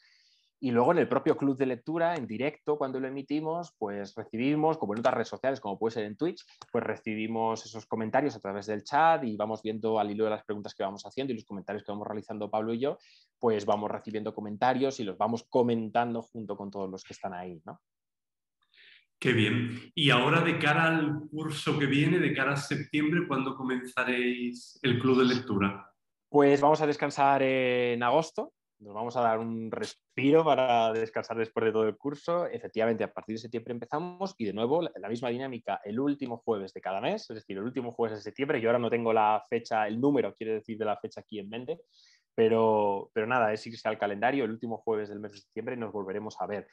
Y luego en el propio club de lectura, en directo, cuando lo emitimos, pues recibimos, como en otras redes sociales, como puede ser en Twitch, pues recibimos esos comentarios a través del chat y vamos viendo al hilo de las preguntas que vamos haciendo y los comentarios que vamos realizando Pablo y yo, pues vamos recibiendo comentarios y los vamos comentando junto con todos los que están ahí, ¿no? Qué bien. Y ahora de cara al curso que viene, de cara a septiembre, ¿cuándo comenzaréis el club de lectura? Pues vamos a descansar en agosto. Nos vamos a dar un respiro para descansar después de todo el curso. Efectivamente, a partir de septiembre empezamos y de nuevo la misma dinámica el último jueves de cada mes, es decir, el último jueves de septiembre. Yo ahora no tengo la fecha, el número, quiere decir, de la fecha aquí en mente, pero nada, es irse al calendario, el último jueves del mes de septiembre y nos volveremos a ver.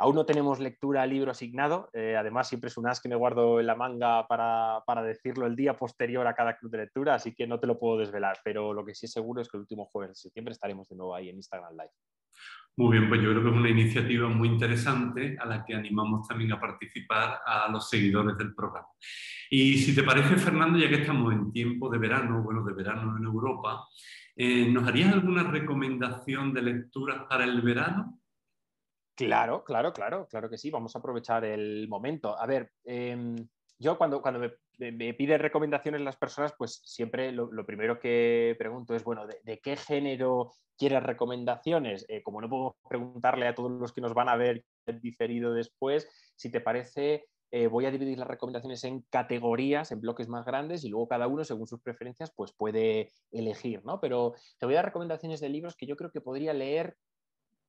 Aún no tenemos lectura libro asignado, además siempre es un as que me guardo en la manga para decirlo el día posterior a cada club de lectura, así que no te lo puedo desvelar, pero lo que sí es seguro es que el último jueves de septiembre estaremos de nuevo ahí en Instagram Live. Muy bien, pues yo creo que es una iniciativa muy interesante a la que animamos también a participar a los seguidores del programa. Y si te parece, Fernando, ya que estamos en tiempo de verano, bueno, de verano en Europa, ¿nos harías alguna recomendación de lecturas para el verano? Claro, claro que sí. Vamos a aprovechar el momento. A ver, yo cuando me piden recomendaciones las personas, pues siempre lo primero que pregunto es, bueno, ¿de qué género quieres recomendaciones? Como no puedo preguntarle a todos los que nos van a ver diferido después, si te parece, voy a dividir las recomendaciones en categorías, en bloques más grandes, y luego cada uno, según sus preferencias, pues puede elegir, ¿no? Pero te voy a dar recomendaciones de libros que yo creo que podría leer.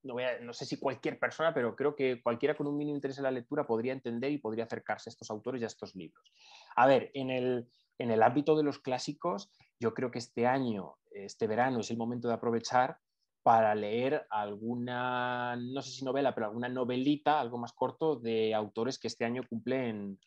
No sé si cualquier persona, pero creo que cualquiera con un mínimo interés en la lectura podría entender y podría acercarse a estos autores y a estos libros. A ver, en el ámbito de los clásicos, yo creo que este año, este verano, es el momento de aprovechar para leer alguna, no sé si novela, pero alguna novelita, algo más corto, de autores que este año cumplen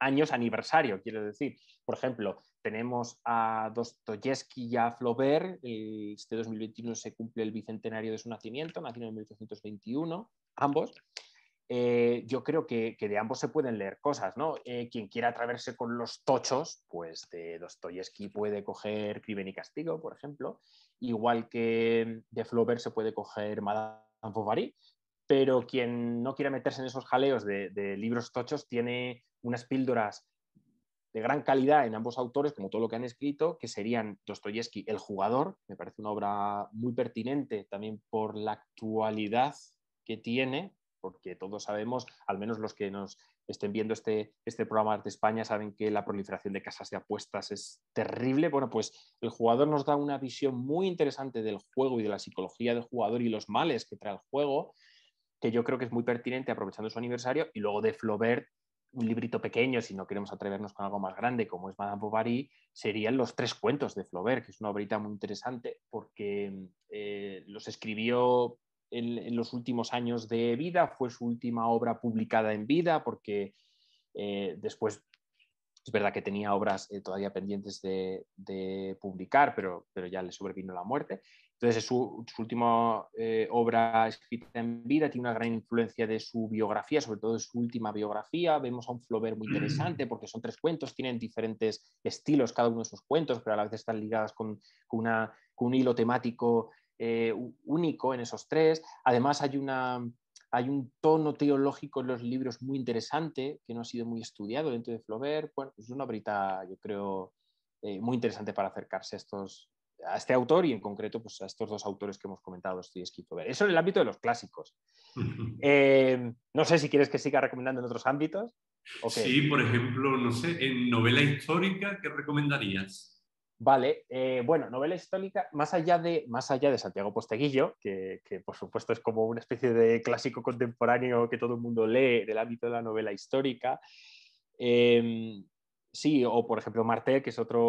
años aniversario, quiero decir. Por ejemplo, tenemos a Dostoyevsky y a Flaubert. Este 2021 se cumple el bicentenario de su nacimiento, nació en 1821, ambos. Yo creo que de ambos se pueden leer cosas, ¿no? Quien quiera atreverse con los tochos, pues de Dostoyevsky puede coger Crimen y Castigo, por ejemplo, igual que de Flaubert se puede coger Madame Bovary, pero quien no quiera meterse en esos jaleos de libros tochos tiene unas píldoras de gran calidad en ambos autores, como todo lo que han escrito, que serían Dostoyevsky, El jugador, me parece una obra muy pertinente también por la actualidad que tiene, porque todos sabemos, al menos los que nos estén viendo este programa de España, saben que la proliferación de casas de apuestas es terrible. Bueno, pues El jugador nos da una visión muy interesante del juego y de la psicología del jugador y los males que trae el juego, que yo creo que es muy pertinente aprovechando su aniversario. Y luego de Flaubert, un librito pequeño, si no queremos atrevernos con algo más grande, como es Madame Bovary, serían los 3 cuentos de Flaubert, que es una obrita muy interesante porque los escribió en los últimos años de vida, fue su última obra publicada en vida, porque después es verdad que tenía obras todavía pendientes de publicar, pero ya le sobrevino la muerte. Entonces, es su última obra escrita en vida, tiene una gran influencia de su biografía, sobre todo de su última biografía. Vemos a un Flaubert muy interesante porque son 3 cuentos, tienen diferentes estilos cada uno de esos cuentos, pero a la vez están ligadas con un hilo temático único en esos 3. Además, hay un tono teológico en los libros muy interesante, que no ha sido muy estudiado dentro de Flaubert. Bueno, es una obrita, yo creo, muy interesante para acercarse a este autor y en concreto pues, a estos 2 autores que hemos comentado, Dostoyevsky y Flaubert. Eso en el ámbito de los clásicos. No sé si quieres que siga recomendando en otros ámbitos. Okay. Sí, por ejemplo, no sé, en novela histórica, ¿qué recomendarías? Vale, bueno, novela histórica, más allá de Santiago Posteguillo, que por supuesto es como una especie de clásico contemporáneo que todo el mundo lee del ámbito de la novela histórica. Sí, o por ejemplo Martel, que es otra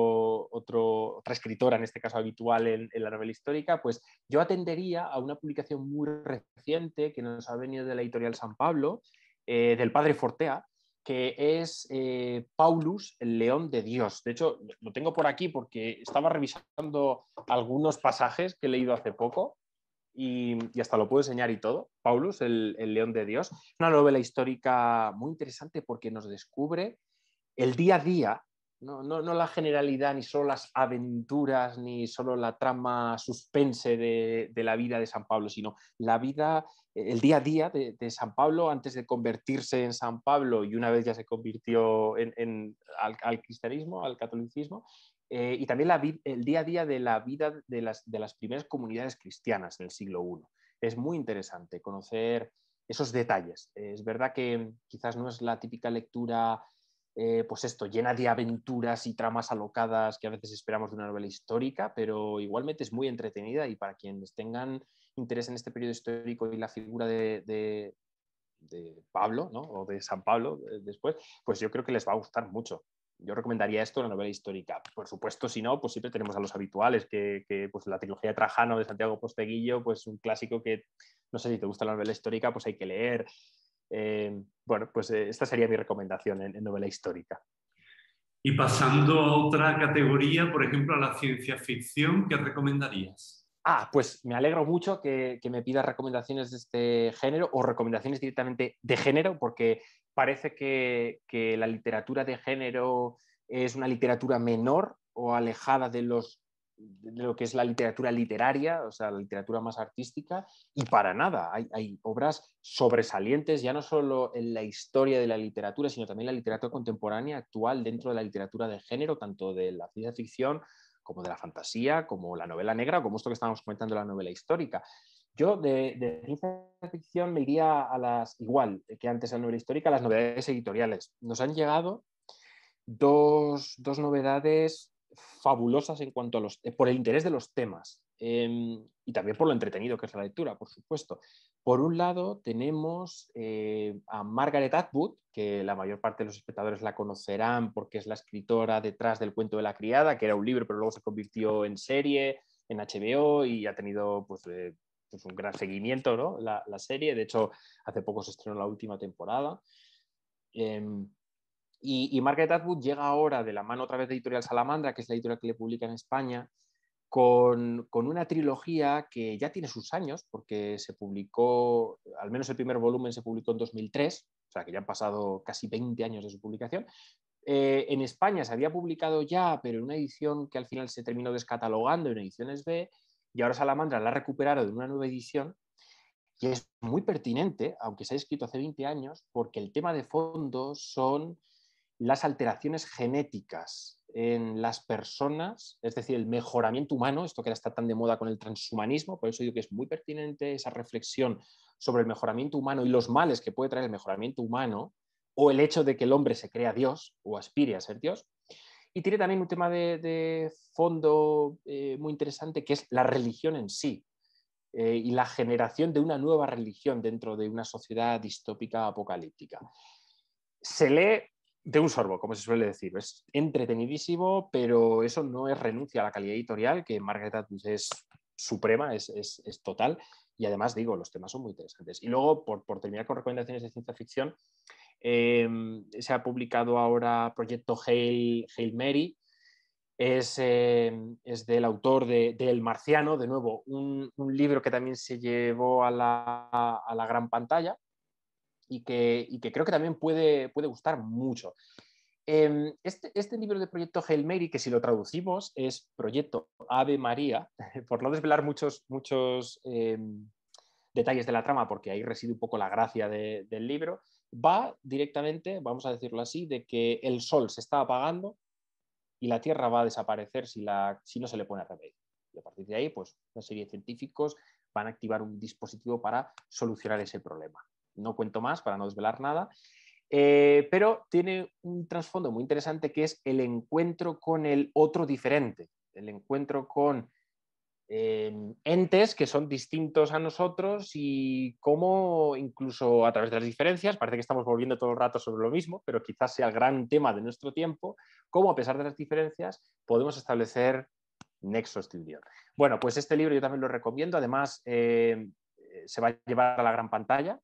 escritora, en este caso habitual en la novela histórica, pues yo atendería a una publicación muy reciente que nos ha venido de la editorial San Pablo, del padre Fortea, que es Paulus, el león de Dios. De hecho, lo tengo por aquí porque estaba revisando algunos pasajes que he leído hace poco y hasta lo puedo enseñar y todo. Paulus, el león de Dios. Es una novela histórica muy interesante porque nos descubre el día a día, no la generalidad, ni solo las aventuras, ni solo la trama suspense de la vida de San Pablo, sino la vida, el día a día de San Pablo antes de convertirse en San Pablo y una vez ya se convirtió al cristianismo, al catolicismo, y también el día a día de la vida de las primeras comunidades cristianas en el siglo I. Es muy interesante conocer esos detalles. Es verdad que quizás no es la típica lectura pues esto, llena de aventuras y tramas alocadas que a veces esperamos de una novela histórica, pero igualmente es muy entretenida y para quienes tengan interés en este periodo histórico y la figura de Pablo, ¿no? O de San Pablo después, pues yo creo que les va a gustar mucho. Yo recomendaría esto, la novela histórica. Por supuesto, si no, pues siempre tenemos a los habituales, pues la trilogía de Trajano de Santiago Posteguillo, pues un clásico que, no sé si te gusta la novela histórica, pues hay que leer. Bueno, pues esta sería mi recomendación en novela histórica. Y pasando a otra categoría, por ejemplo, a la ciencia ficción, ¿qué recomendarías? Pues me alegro mucho que me pidas recomendaciones de este género o recomendaciones directamente de género, porque parece que la literatura de género es una literatura menor o alejada de lo que es la literatura literaria, o sea, la literatura más artística, y para nada. Hay obras sobresalientes, ya no solo en la historia de la literatura, sino también en la literatura contemporánea actual dentro de la literatura de género, tanto de la ciencia ficción como de la fantasía, como la novela negra, o como esto que estábamos comentando, la novela histórica. Yo de ciencia ficción me iría a igual que antes a la novela histórica, a las novedades editoriales. Nos han llegado dos novedades fabulosas en cuanto a por el interés de los temas y también por lo entretenido que es la lectura, por supuesto. Por un lado tenemos a Margaret Atwood, que la mayor parte de los espectadores la conocerán porque es la escritora detrás del Cuento de la criada, que era un libro pero luego se convirtió en serie en HBO y ha tenido pues un gran seguimiento, ¿no? la serie. De hecho, hace poco se estrenó la última temporada. Y Margaret Atwood llega ahora de la mano otra vez de Editorial Salamandra, que es la editorial que le publica en España, con una trilogía que ya tiene sus años, porque se publicó, al menos el primer volumen se publicó en 2003, o sea que ya han pasado casi 20 años de su publicación. En España se había publicado ya, pero en una edición que al final se terminó descatalogando en ediciones B, y ahora Salamandra la ha recuperado en una nueva edición. Y es muy pertinente, aunque se haya escrito hace 20 años, porque el tema de fondo son las alteraciones genéticas en las personas, es decir, el mejoramiento humano, esto que ahora está tan de moda con el transhumanismo, por eso digo que es muy pertinente esa reflexión sobre el mejoramiento humano y los males que puede traer el mejoramiento humano, o el hecho de que el hombre se crea Dios o aspire a ser Dios. Y tiene también un tema de fondo muy interesante, que es la religión en sí, y la generación de una nueva religión dentro de una sociedad distópica apocalíptica. Se lee de un sorbo, como se suele decir. Es entretenidísimo, pero eso no es renuncia a la calidad editorial, que Margaret Atwood es suprema, es total, y además, digo, los temas son muy interesantes. Y luego, por terminar con recomendaciones de ciencia ficción, se ha publicado ahora Proyecto Hail Mary. Es del autor de El Marciano, de nuevo, un libro que también se llevó a la gran pantalla y que creo que también puede gustar mucho. Este libro de Proyecto Hail Mary, que si lo traducimos es Proyecto Ave María, por no desvelar muchos detalles de la trama, porque ahí reside un poco la gracia del libro, va directamente, vamos a decirlo así, de que el sol se está apagando y la Tierra va a desaparecer si no se le pone remedio. Y a partir de ahí, pues una serie de científicos van a activar un dispositivo para solucionar ese problema. No cuento más para no desvelar nada, pero tiene un trasfondo muy interesante que es el encuentro con el otro diferente, el encuentro con entes que son distintos a nosotros y cómo incluso a través de las diferencias, parece que estamos volviendo todo el rato sobre lo mismo, pero quizás sea el gran tema de nuestro tiempo, cómo a pesar de las diferencias podemos establecer nexos de unión. Bueno, pues este libro yo también lo recomiendo, además se va a llevar a la gran pantalla,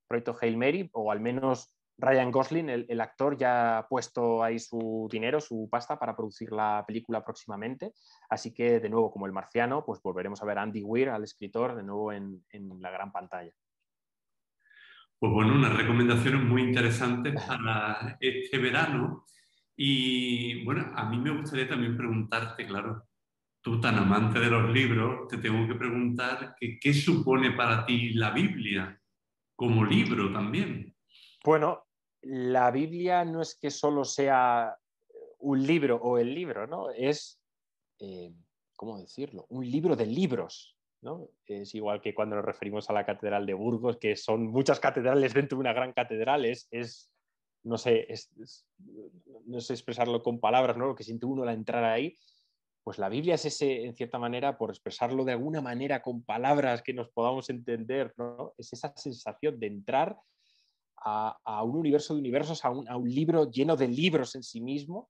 Proyecto Hail Mary, o al menos Ryan Gosling, el actor, ya ha puesto ahí su dinero, su pasta para producir la película próximamente. Así que, de nuevo, como El Marciano, pues volveremos a ver a Andy Weir, al escritor, de nuevo en la gran pantalla. Pues bueno, unas recomendaciones muy interesantes para este verano. Y bueno, a mí me gustaría también preguntarte, claro, tú tan amante de los libros, te tengo que preguntar que, ¿qué supone para ti la Biblia como libro también? Bueno, la Biblia no es que solo sea un libro o el libro, ¿no? Es, ¿cómo decirlo? Un libro de libros, ¿no? Es igual que cuando nos referimos a la Catedral de Burgos, que son muchas catedrales dentro de una gran catedral, no sé, no sé expresarlo con palabras, ¿no? Lo que siente uno al entrar ahí. Pues la Biblia es ese, en cierta manera, por expresarlo de alguna manera con palabras que nos podamos entender, ¿no? Es esa sensación de entrar a un universo de universos, a un libro lleno de libros en sí mismo,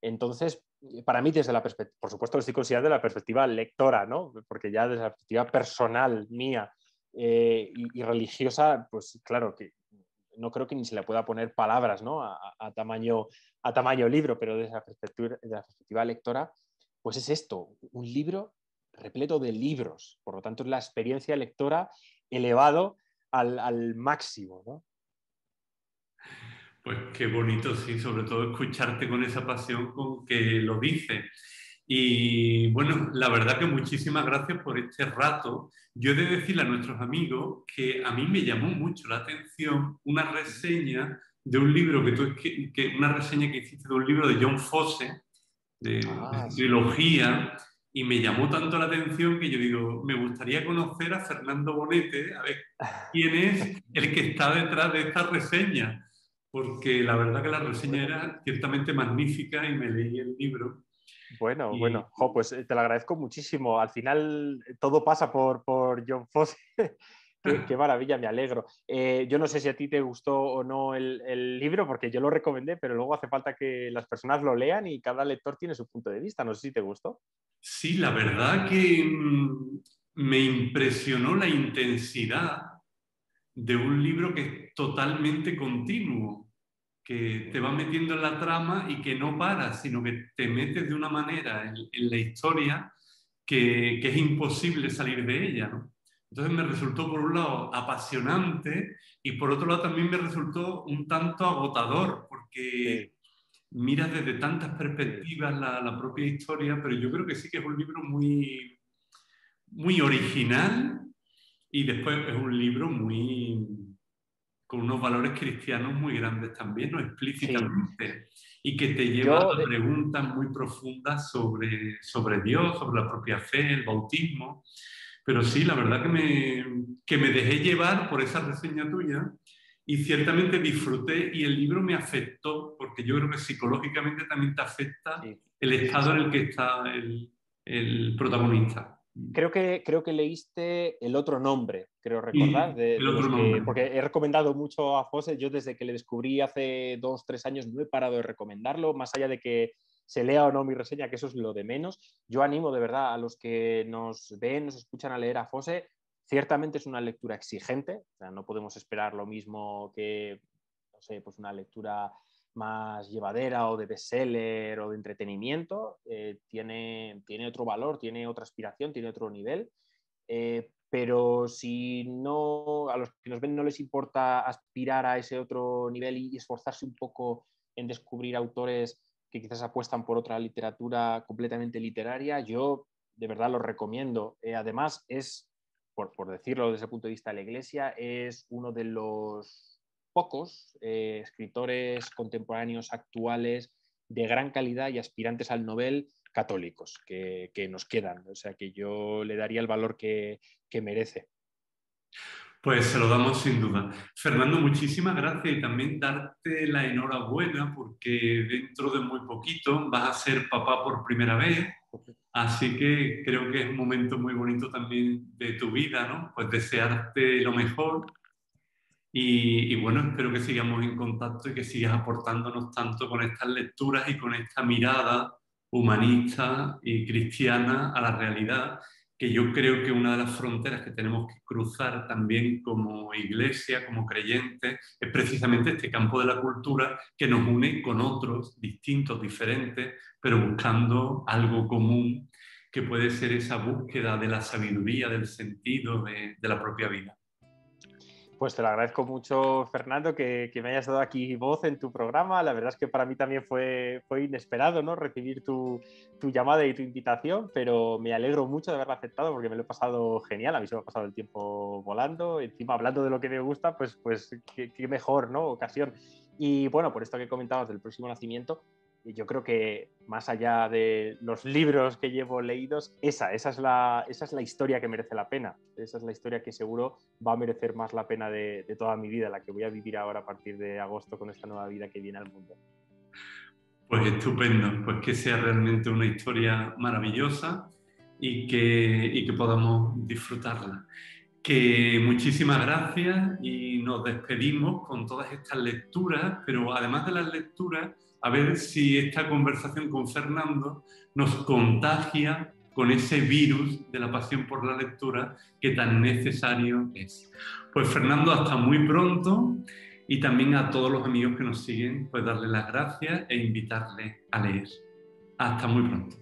Entonces, para mí, desde la perspectiva, por supuesto, lo estoy considerando desde la perspectiva lectora, ¿no? Porque ya desde la perspectiva personal mía y religiosa, pues claro, que no creo que ni se le pueda poner palabras, ¿no? a tamaño libro, pero desde la perspectiva lectora, pues es esto, un libro repleto de libros. Por lo tanto, es la experiencia lectora elevado al máximo, ¿no? Pues qué bonito, sí, sobre todo escucharte con esa pasión con que lo dices. Y bueno, la verdad que muchísimas gracias por este rato. Yo he de decirle a nuestros amigos que a mí me llamó mucho la atención una reseña de un libro una reseña que hiciste de un libro de John Fosse, de su Sí. trilogía, y me llamó tanto la atención que yo digo, me gustaría conocer a Fernando Bonete, a ver quién es el que está detrás de esta reseña, porque la verdad que la reseña Bueno. era ciertamente magnífica y me leí el libro. Bueno, Y pues te lo agradezco muchísimo. Al final todo pasa por John Fosse. Qué maravilla, me alegro. Yo no sé si a ti te gustó o no el libro, porque yo lo recomendé, pero luego hace falta que las personas lo lean y cada lector tiene su punto de vista. No sé si te gustó. sí, la verdad que me impresionó la intensidad de un libro que es totalmente continuo, que te va metiendo en la trama y que no para, sino que te metes de una manera en la historia que es imposible salir de ella, ¿no? Entonces me resultó, por un lado, apasionante y por otro lado también me resultó un tanto agotador, porque Sí, miras desde tantas sí, perspectivas la propia historia, pero yo creo que sí que es un libro muy, muy original y después es un libro muy con unos valores cristianos muy grandes también, no sí. explícitamente, y que te lleva Yo, a preguntas muy profundas sobre Dios, sobre la propia fe, el bautismo. Pero sí, la verdad que me dejé llevar por esa reseña tuya y ciertamente disfruté y el libro me afectó, porque yo creo que psicológicamente también te afecta sí, el sí, estado en sí. el que está el protagonista. Creo que leíste El otro nombre, creo recordar, Y de el otro los que, nombre. porque he recomendado mucho a Fosse. Yo desde que le descubrí hace 2, 3 años no he parado de recomendarlo, más allá de que se lea o no mi reseña, que eso es lo de menos. Yo animo de verdad a los que nos ven, nos escuchan a leer a Fosse. Ciertamente es una lectura exigente, o sea, no podemos esperar lo mismo que, no sé, pues una lectura más llevadera o de bestseller o de entretenimiento, tiene otro valor, tiene otra aspiración, tiene otro nivel. Pero si no, a los que nos ven no les importa aspirar a ese otro nivel y esforzarse un poco en descubrir autores que quizás apuestan por otra literatura completamente literaria, yo de verdad lo recomiendo. Además, por decirlo desde el punto de vista de la Iglesia, es uno de los pocos escritores contemporáneos actuales de gran calidad y aspirantes al Nobel católicos que nos quedan. O sea que yo le daría el valor que merece. Pues se lo damos sin duda. Fernando, muchísimas gracias y también darte la enhorabuena porque dentro de muy poquito vas a ser papá por primera vez, así que creo que es un momento muy bonito también de tu vida, ¿no? Pues desearte lo mejor y bueno, espero que sigamos en contacto y que sigas aportándonos tanto con estas lecturas y con esta mirada humanista y cristiana a la realidad, que yo creo que una de las fronteras que tenemos que cruzar también como iglesia, como creyentes, es precisamente este campo de la cultura que nos une con otros distintos, diferentes, pero buscando algo común que puede ser esa búsqueda de la sabiduría, del sentido de la propia vida. Pues te lo agradezco mucho, Fernando, que me hayas dado aquí voz en tu programa. La verdad es que para mí también fue inesperado, ¿no? Recibir tu llamada y tu invitación, pero me alegro mucho de haberla aceptado porque me lo he pasado genial. A mí se me ha pasado el tiempo volando. Encima, hablando de lo que me gusta, pues qué mejor, ¿no? Ocasión. Y bueno, por esto que comentabas del próximo nacimiento, yo creo que más allá de los libros que llevo leídos, esa es la historia que merece la pena. Esa es la historia que seguro va a merecer más la pena de toda mi vida, la que voy a vivir ahora a partir de agosto con esta nueva vida que viene al mundo. Pues estupendo, pues que sea realmente una historia maravillosa y que podamos disfrutarla. Que muchísimas gracias y nos despedimos con todas estas lecturas, pero además de las lecturas, a ver si esta conversación con Fernando nos contagia con ese virus de la pasión por la lectura que tan necesario es. Pues Fernando, hasta muy pronto, y también a todos los amigos que nos siguen, pues darles las gracias e invitarles a leer. Hasta muy pronto.